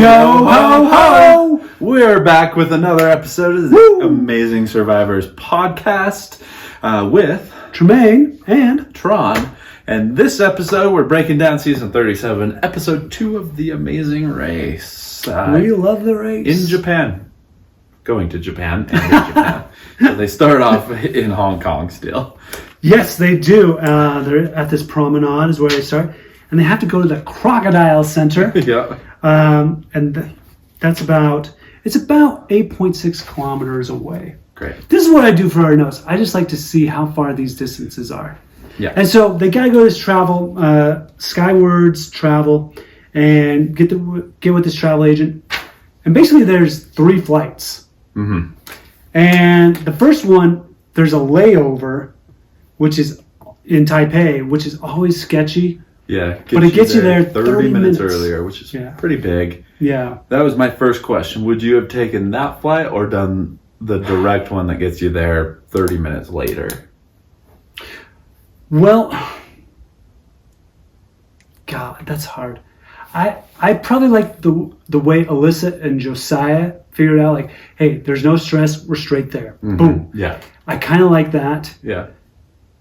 Yo ho ho! We're back with another episode of the Amazing Survivors podcast with Tremaine and Tron. And this episode, we're breaking down season 37, episode 2 of The Amazing Race. We love the race. In Japan. Going to Japan and in Japan. So they start off in Hong Kong still. Yes, they do. They're at this promenade is where they start. And they have to go to the Crocodile Center. Yeah. That's about 8.6 kilometers away. Great. This is what I do for our notes. I just like to see how far these distances are. Yeah. And so they gotta go this travel, Skywards travel, and get with this travel agent. And basically there's 3 flights. Mm-hmm. And the first one, there's a layover, which is in Taipei, which is always sketchy. Yeah, but it gets you there 30 minutes earlier, which is pretty big. Yeah. That was my first question. Would you have taken that flight or done the direct one that gets you there 30 minutes later? Well, God, that's hard. I probably like the way Alyssa and Josiah figured out, like, hey, there's no stress, we're straight there. Mm-hmm. Boom. Yeah. I kind of like that. Yeah.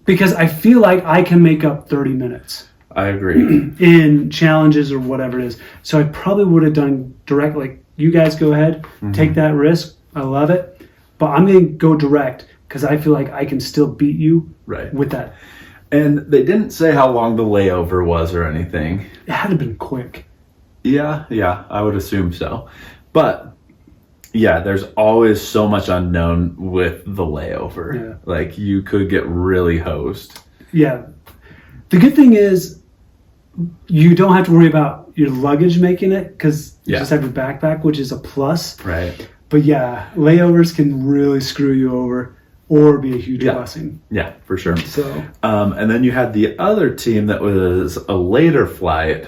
Because I feel like I can make up 30 minutes. I agree. In challenges or whatever it is. So I probably would have done direct, like, you guys go ahead, take that risk. I love it. But I'm going to go direct because I feel like I can still beat you with that. And they didn't say how long the layover was or anything. It had to have been quick. Yeah, I would assume so. But, yeah, there's always so much unknown with the layover. Yeah. Like, you could get really hosed. Yeah. The good thing is, you don't have to worry about your luggage making it because you just have your backpack, which is a plus. Right. But yeah, layovers can really screw you over or be a huge blessing. Yeah, for sure. So, and then you had the other team that was a later flight,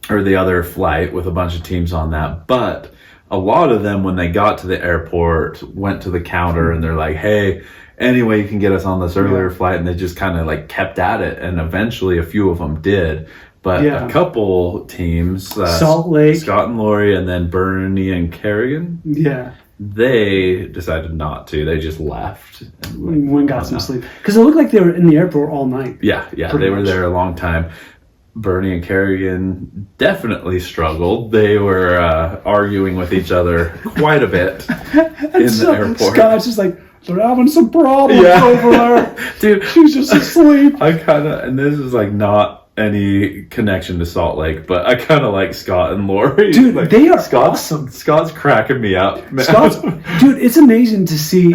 or the other flight with a bunch of teams on that. But a lot of them, when they got to the airport, went to the counter and they're like, hey, anyway, you can get us on this earlier flight, and they just kind of like kept at it, and eventually a few of them did, but a couple teams, Salt Lake, Scott and Lori, and then Bernie and Kerrigan, they decided not to. They just left and got some sleep because it looked like they were in the airport all night. They were there a long time. Bernie and Kerrigan definitely struggled. They were arguing with each other quite a bit in the airport. Scott's just like, they're having some problems over there. Dude, she's just asleep. I kind of, and this is like not any connection to Salt Lake, but I kind of like Scott and Lori. Dude, like, they are awesome. Scott's cracking me up, man. Dude, it's amazing to see.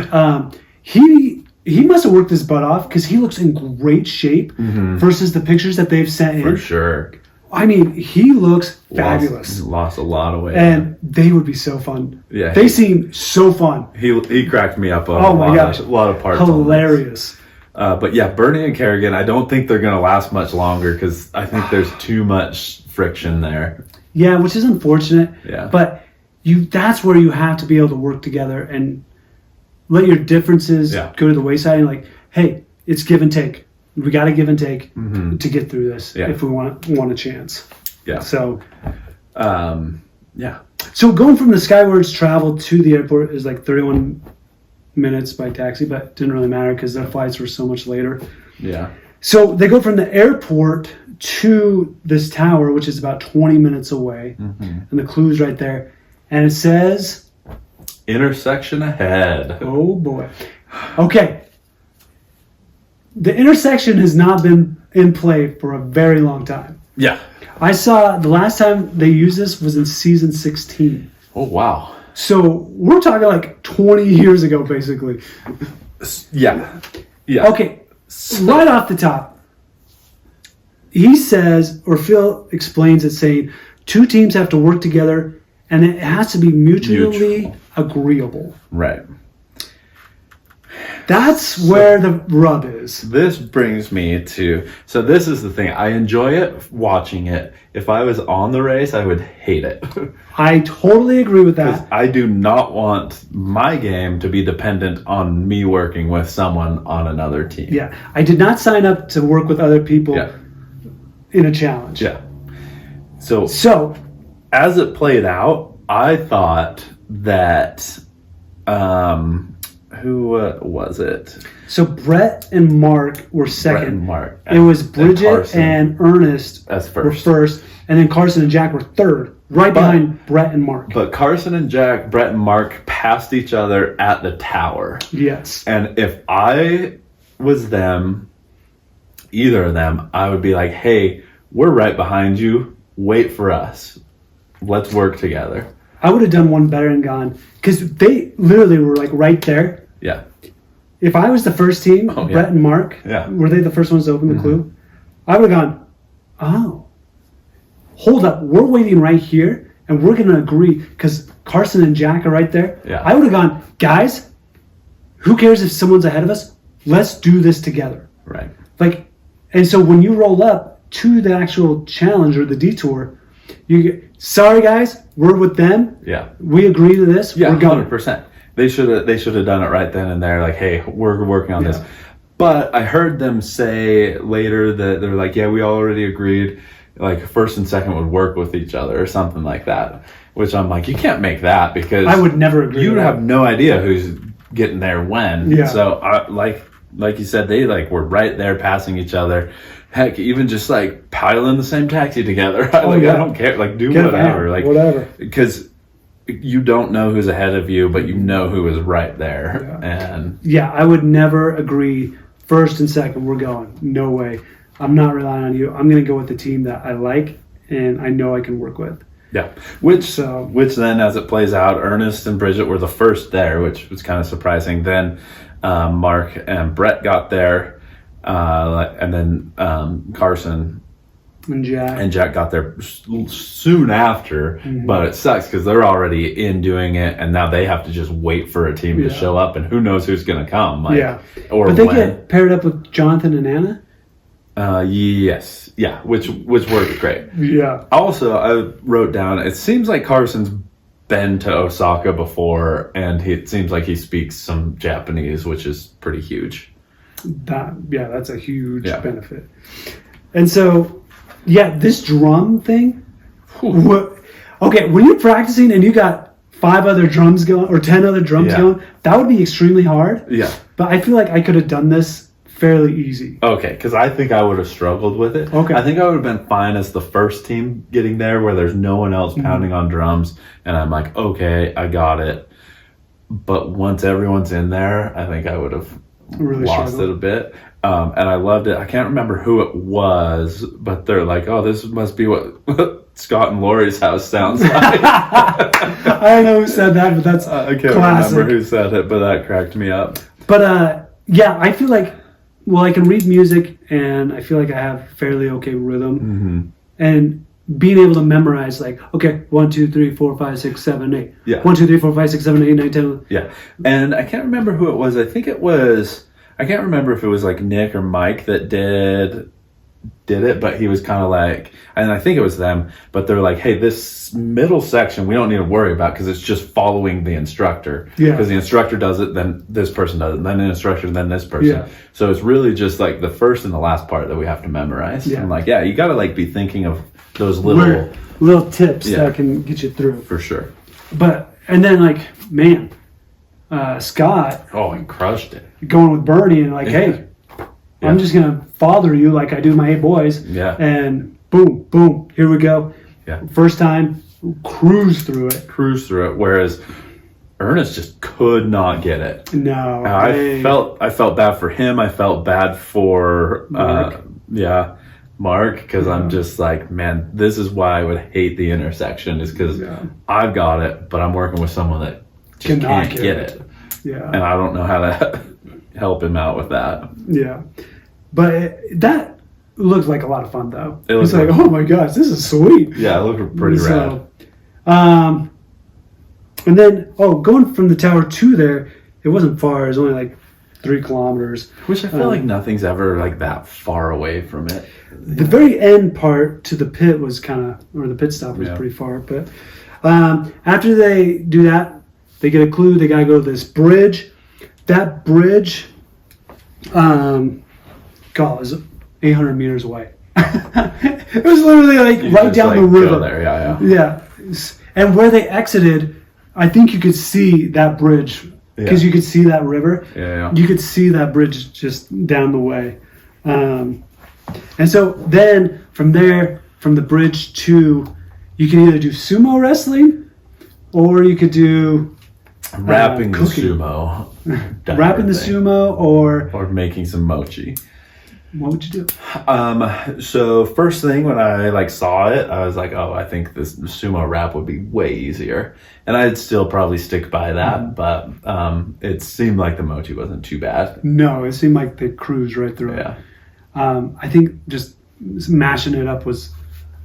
He must have worked his butt off because he looks in great shape versus the pictures that they've sent in. For sure. I mean, he looks fabulous. Lost a lot of weight. And they would be so fun. Yeah. They seem so fun. He cracked me up on a lot of parts. Hilarious. But yeah, Bernie and Kerrigan, I don't think they're going to last much longer because I think there's too much friction there. Yeah, which is unfortunate. Yeah. But that's where you have to be able to work together and let your differences go to the wayside and like, hey, it's give and take. We got to give and take to get through this if we want a chance. Yeah. So, yeah. So going from the Skywards travel to the airport is like 31 minutes by taxi, but it didn't really matter because their flights were so much later. Yeah. So they go from the airport to this tower, which is about 20 minutes away. And the clue's right there. And it says... intersection ahead. Oh, boy. Okay. The intersection has not been in play for a very long time. Yeah. I saw the last time they used this was in season 16. Oh, wow. So we're talking like 20 years ago, basically. Yeah. Okay. Right off the top, he says, or Phil explains it saying, 2 teams have to work together and it has to be mutually agreeable. Right. That's where the rub is. This brings me to... So this is the thing. I enjoy it, watching it. If I was on the race, I would hate it. I totally agree with that. I do not want my game to be dependent on me working with someone on another team. Yeah. I did not sign up to work with other people in a challenge. Yeah. So as it played out, I thought that who was it? So Brett and Mark were second. Brett and Mark. It was Bridget and Ernest were first, and then Carson and Jack were third, behind Brett and Mark. But Carson and Jack, Brett and Mark passed each other at the tower. Yes. And if I was them, either of them, I would be like, hey, we're right behind you. Wait for us. Let's work together. I would have done one better and gone, because they literally were like right there. Yeah. If I was the first team, Brett and Mark, were they the first ones to open the clue? I would have gone, oh, hold up, we're waiting right here, and we're going to agree, because Carson and Jack are right there. Yeah. I would have gone, guys, who cares if someone's ahead of us? Let's do this together. Right. Like, and so when you roll up to the actual challenge or the detour, you get, sorry guys, we're with them. Yeah. We agree to this. Yeah, we're going. 100%. They should have done it right then and there. Like, hey, we're working on this. But I heard them say later that they're like, yeah, we already agreed. Like first and second would work with each other or something like that. Which I'm like, you can't make that, because I would never agree. You have no idea who's getting there when. Yeah. So like you said, they like were right there passing each other. Heck, even just like pile in the same taxi together. I don't care. Like do whatever. Like whatever. Because you don't know who's ahead of you, but you know who is right there. Yeah. And I would never agree first and second, we're going. No way. I'm not relying on you. I'm going to go with the team that I like and I know I can work with. Yeah. Which then, as it plays out, Ernest and Bridget were the first there, which was kind of surprising. Then Mark and Brett got there, and then Carson and Jack got there soon after. Mm-hmm. But it sucks because they're already in doing it, and now they have to just wait for a team to show up, and who knows who's going to come. But they get paired up with Jonathan and Anna? Yes. Yeah, which worked great. Yeah. Also, I wrote down, it seems like Carson's been to Osaka before, and it seems like he speaks some Japanese, which is pretty huge. That's a huge benefit. And so, this drum thing. Okay, when you're practicing and you got 5 other drums going or 10 other drums going, that would be extremely hard. Yeah. But I feel like I could have done this fairly easy. Okay, because I think I would have struggled with it. Okay. I think I would have been fine as the first team getting there where there's no one else pounding on drums, and I'm like, okay, I got it. But once everyone's in there, I think I would have really lost it a bit. And I loved it. I can't remember who it was, but they're like, oh, this must be what Scott and Lori's house sounds like. I don't know who said that, but that's I can't classic. remember who said it, but that cracked me up. But I feel like, I can read music, and I feel like I have fairly okay rhythm. Mm-hmm. And being able to memorize, like, okay, 1, 2, 3, 4, 5, 6, 7, 8. Yeah. 1, 2, 3, 4, 5, 6, 7, 8, 9, 10. Yeah. And I can't remember who it was. I can't remember if it was like Nick or Mike that did it, but he was kind of like, and I think it was them, but they're like, hey, this middle section we don't need to worry about because it's just following the instructor. Yeah. Because the instructor does it, then this person does it, then the instructor, then this person. Yeah. So it's really just like the first and the last part that we have to memorize. Yeah. I'm like, you got to like be thinking of those little tips that can get you through. For sure. But, and then like, man, Scott. Oh, he crushed it. Going with Bernie and like, hey, I'm just going to father you like I do my 8 boys. Yeah. And boom, boom, here we go. Yeah. First time, cruise through it. Whereas Ernest just could not get it. No. I felt bad for him. I felt bad for Mark, because I'm just like, man, this is why I would hate the intersection, is because I've got it, but I'm working with someone that just can't get it. Yeah. And I don't know how to help him out with that. Yeah. But that looked like a lot of fun, though. It's like, oh my gosh, this is sweet. Yeah, it looked pretty rad. And then, going from the tower to there, it wasn't far. It was only like 3 kilometers. Which I feel like nothing's ever like that far away from it. The very end part to the pit was the pit stop was pretty far. But after they do that, they get a clue. They got to go to this bridge. That bridge, is 800 meters away. It was literally like You right just, down like, the river. go there, yeah. Yeah. And where they exited, I think you could see that bridge because you could see that river. Yeah. You could see that bridge just down the way. And so then from there, from the bridge to, you can either do sumo wrestling or you could do Wrapping the cooking. sumo. Wrapping the sumo or making some mochi. What would you do? So first thing when I saw it, I was like, oh, I think this sumo wrap would be way easier. And I'd still probably stick by that, but it seemed like the mochi wasn't too bad. No, it seemed like they cruised right through it. I think just mashing it up was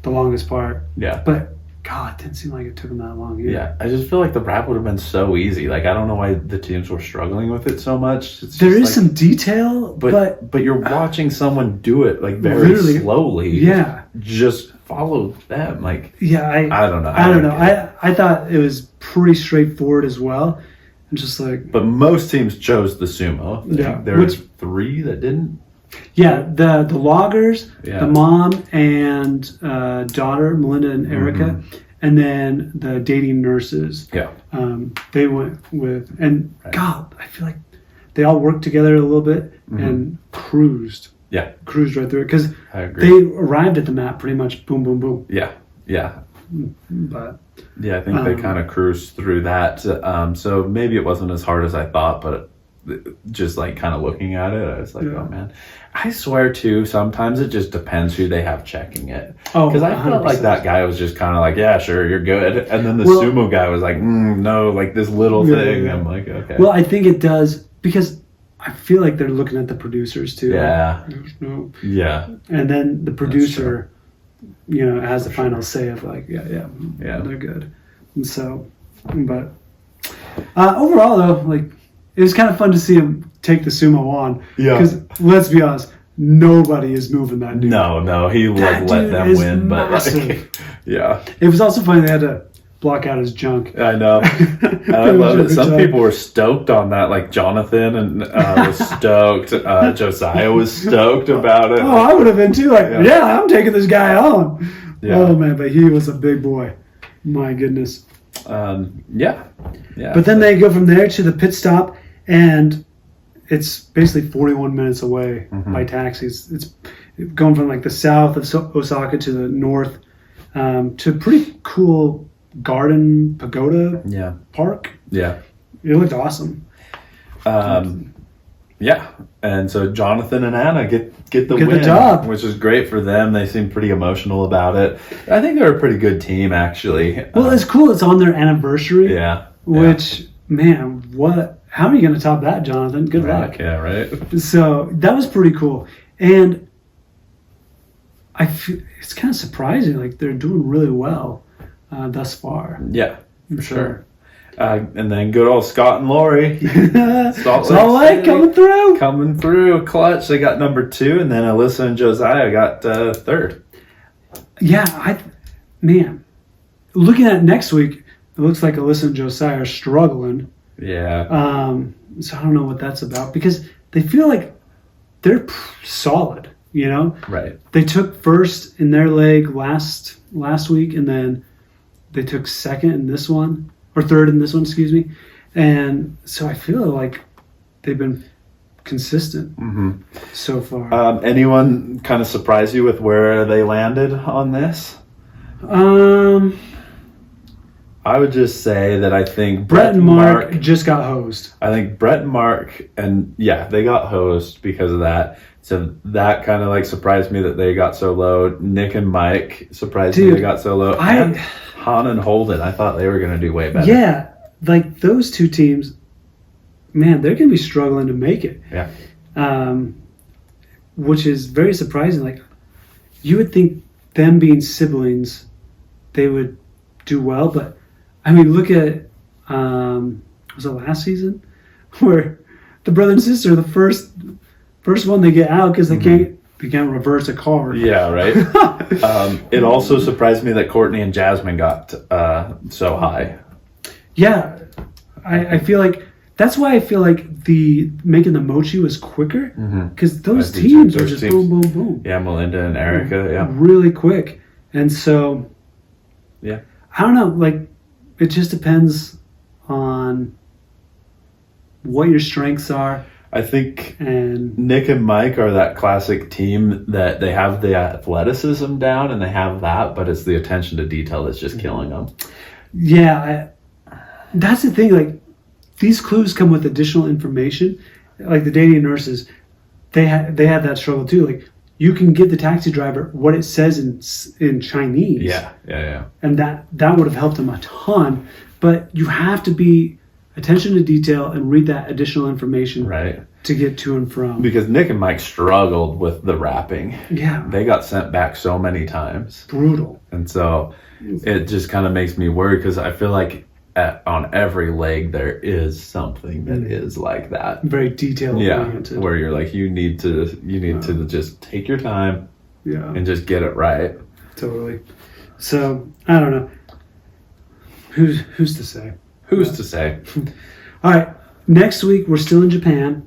the longest part. Yeah. But God, it didn't seem like it took them that long either. Yeah, I just feel like the wrap would have been so easy. I don't know why the teams were struggling with it so much. There is some detail, but you're watching someone do it very slowly. Yeah, just follow them. Yeah, I don't know. I don't know. I thought it was pretty straightforward as well. And just but most teams chose the sumo. Yeah, there was 3 that didn't. Yeah, the loggers, the mom and daughter, Melinda and Erica, and then the dating nurses. Yeah. They went with, and God, I feel like they all worked together a little bit and cruised. Yeah. Cruised right through it because they arrived at the map pretty much boom, boom, boom. Yeah. Yeah. But yeah, I think they kind of cruised through that. So maybe it wasn't as hard as I thought, but just kind of looking at it, I was like, oh man. I swear too, sometimes it just depends who they have checking it. Oh, because I felt like that guy was just kind of like, yeah, sure, you're good. And then the sumo guy was like, no, this little thing. I'm like, okay. Well, I think it does because I feel like they're looking at the producers too. Yeah. Yeah. And then the producer, has the final say of yeah, they're good. And so, but overall though, it was kind of fun to see him take the sumo on. Yeah. Because let's be honest, nobody is moving that dude. No, he let them win. Massive. But yeah. It was also funny they had to block out his junk. I know. I love it. Some people were stoked on that, like Jonathan and was stoked. Josiah was stoked about it. Oh, I would have been too. Yeah, I'm taking this guy on. Yeah. Oh man, but he was a big boy. My goodness. Yeah. But then they go from there to the pit stop. And it's basically 41 minutes away by taxis. It's going from the south of Osaka to the north to a pretty cool garden pagoda park. Yeah. It looked awesome. Yeah. And so Jonathan and Anna get the win, the job, which is great for them. They seem pretty emotional about it. I think they're a pretty good team, actually. Well, it's cool. It's on their anniversary. Yeah. Which, man, how are you going to top that, Jonathan? Good luck. Yeah, right. So that was pretty cool. And I feel it's kind of surprising. They're doing really well thus far. Yeah, for sure. And then good old Scott and Lori. Salt Lake coming through. Clutch. They got number 2. And then Alyssa and Josiah got 3rd. Yeah, man. Looking at next week, it looks like Alyssa and Josiah are struggling. Yeah. So I don't know what that's about because they feel like they're solid, Right. They took first in their leg last week, and then they took second in this one, or third in this one, excuse me. And so I feel like they've been consistent so far. Anyone kind of surprise you with where they landed on this? I would just say that I think Brett and Mark just got hosed. I think Brett and Mark, and they got hosed because of that. So that kind of surprised me that they got so low. Nick and Mike surprised me they got so low. And Han and Holden, I thought they were going to do way better. Yeah, those two teams, man, they're going to be struggling to make it. Yeah. Which is very surprising. You would think them being siblings, they would do well, but I mean, look at was it last season where the brother and sister, the first one they get out because they can't reverse a car. Yeah, right. It also surprised me that Courtney and Jasmine got so high. Yeah, I feel like That's why I feel like making the mochi was quicker, because those teams are just boom, boom, boom. Yeah, Melinda and Erica, really quick. And so, yeah, I don't know. Like, it just depends on what your strengths are. I think Nick and Mike are that classic team that they have the athleticism down and they have that, but it's the attention to detail that's just killing them. Yeah, that's the thing. Like, these clues come with additional information. Like the dating nurses, they had that struggle too. Like, you can get the taxi driver what it says in Chinese. Yeah. And that would have helped them a ton. But you have to be attention to detail and read that additional information to get to and from. Because Nick and Mike struggled with the rapping. Yeah. They got sent back so many times. Brutal. And so it just kind of makes me worried, because I feel like on every leg there is something that is like that. Very detailed oriented. Where you're like, you need to just take your time and just get it right. Totally. So, I don't know. Who's to say? Who's to say? All right. Next week, we're still in Japan.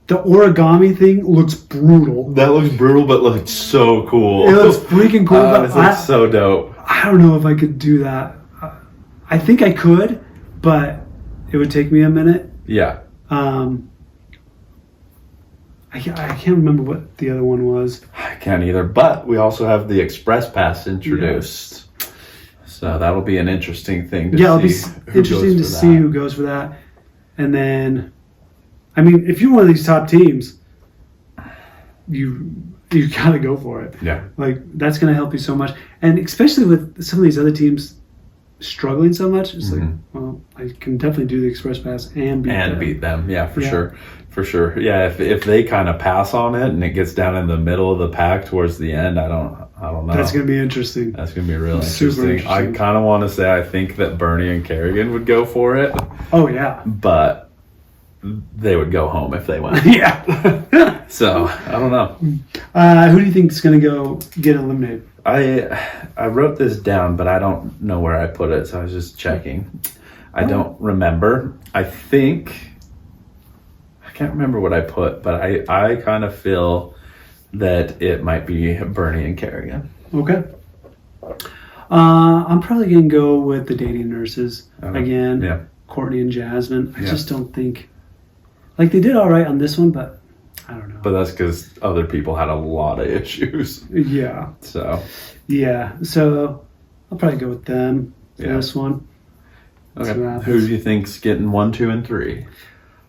The origami thing looks brutal. That looks brutal, but looks so cool. It looks freaking cool. It looks so dope. I don't know if I could do that. I think I could, but it would take me a minute. Yeah. I can't remember what the other one was. I can't either. But we also have the Express Pass introduced. Yes. So that'll be an interesting thing to see. Yeah, it'll be interesting to see who goes for that. And then, I mean, if you're one of these top teams, you got to go for it. Yeah. Like, that's going to help you so much. And especially with some of these other teams struggling so much, it's like, well, I can definitely do the Express Pass and beat them. Yeah, for sure. Yeah, if they kind of pass on it and it gets down in the middle of the pack towards the end, I don't know. That's going to be interesting. That's going to be real interesting. I kind of want to say I think that Bernie and Kerrigan would go for it. Oh, yeah. But they would go home if they went. Yeah. So, I don't know. Who do you think is going to go get eliminated? I wrote this down, but I don't know where I put it, so I was just checking. I don't remember. I can't remember what I put, but I kind of feel that it might be Bernie and Kerrigan. Okay. I'm probably going to go with the dating nurses again. Yeah. Courtney and Jasmine. I just don't think, like, they did all right on this one, but I don't know. But that's because other people had a lot of issues. Yeah. So. Yeah. So I'll probably go with them for this one. Okay. Who do you think's getting 1, 2, and 3?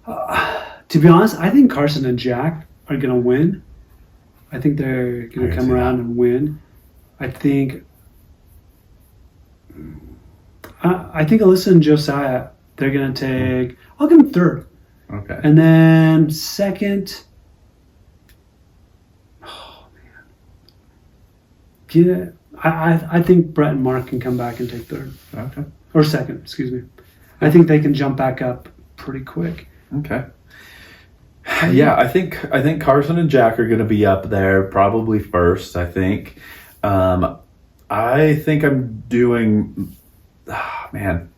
To be honest, I think Carson and Jack are going to win. I think they're going to come around and win. I think Alyssa and Josiah, they're going to take... I'll give them third. Okay. And then second... Oh, man. I think Brett and Mark can come back and take third. Okay. Or second, excuse me. I think they can jump back up pretty quick. Okay. Yeah, I think Carson and Jack are going to be up there, probably first. I think. I think I'm doing. Man,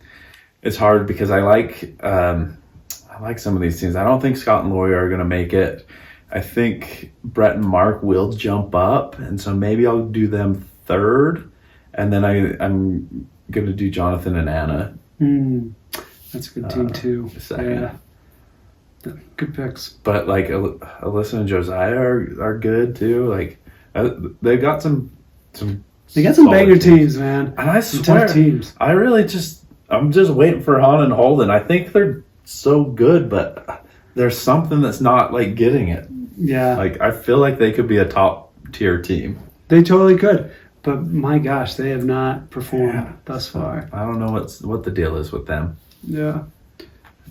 it's hard because I like some of these teams. I don't think Scott and Lori are going to make it. I think Brett and Mark will jump up, and so maybe I'll do them third, and then I'm going to do Jonathan and Anna. That's a good team too. Second. Yeah, good picks. But like Alyssa and Josiah are good too. Like they've got some. They got some banger teams, man. And I swear, tough teams. I'm just waiting for Han and Holden. I think they're so good, but there's something that's not like getting it. Yeah. Like I feel like they could be a top tier team. They totally could. But my gosh, they have not performed thus far. I don't know what the deal is with them. Yeah.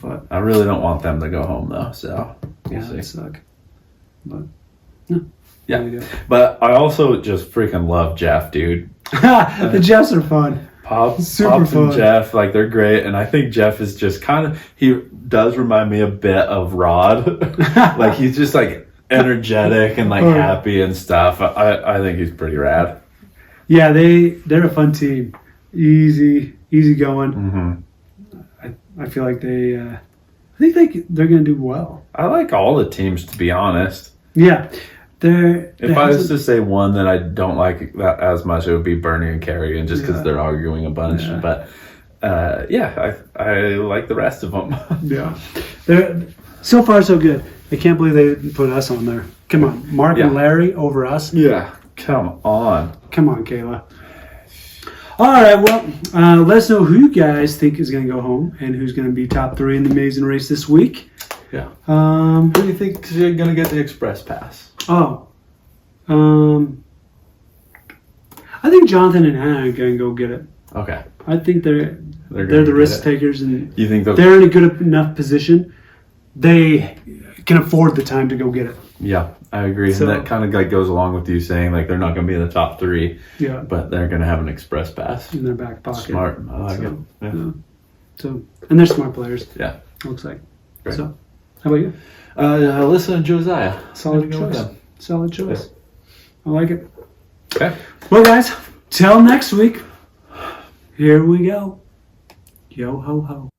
But I really don't want them to go home though, so we'll see. That suck. But yeah. But I also just freaking love Jeff, dude. The Jeffs are fun. Pops and Jeff, like they're great, and I think Jeff is just he does remind me a bit of Rod. Like he's just like energetic and like happy and stuff. I think he's pretty rad. Yeah, they're a fun team. Easy going. Mm-hmm. I feel like they I think they're going to do well. I like all the teams, to be honest. Yeah. If I was to say one that I don't like that as much, it would be Bernie and Carrie, and just because they're arguing a bunch. Yeah. But I like the rest of them. Yeah. They're so far so good. I can't believe they put us on there. Come on, Mark and Larry over us. Yeah. Come on, Kayla. All right, well, let us know who you guys think is going to go home and who's going to be top 3 in the Amazing Race this week. Yeah. Who do you think is going to get the express pass? Oh. I think Jonathan and Hannah are going to go get it. Okay. I think they're the risk takers, and you think they're in a good enough position. They can afford the time to go get it. Yeah, I agree. So, and that kind of like goes along with you saying like they're not going to be in the top 3. Yeah. But they're going to have an express pass in their back pocket. Smart. I like it. Yeah. So, and they're smart players. Yeah. Looks like. Great. So, how about you? Alyssa and Josiah. Solid choice. Solid choice. Yeah. I like it. Okay. Well, guys, till next week. Here we go. Yo ho ho.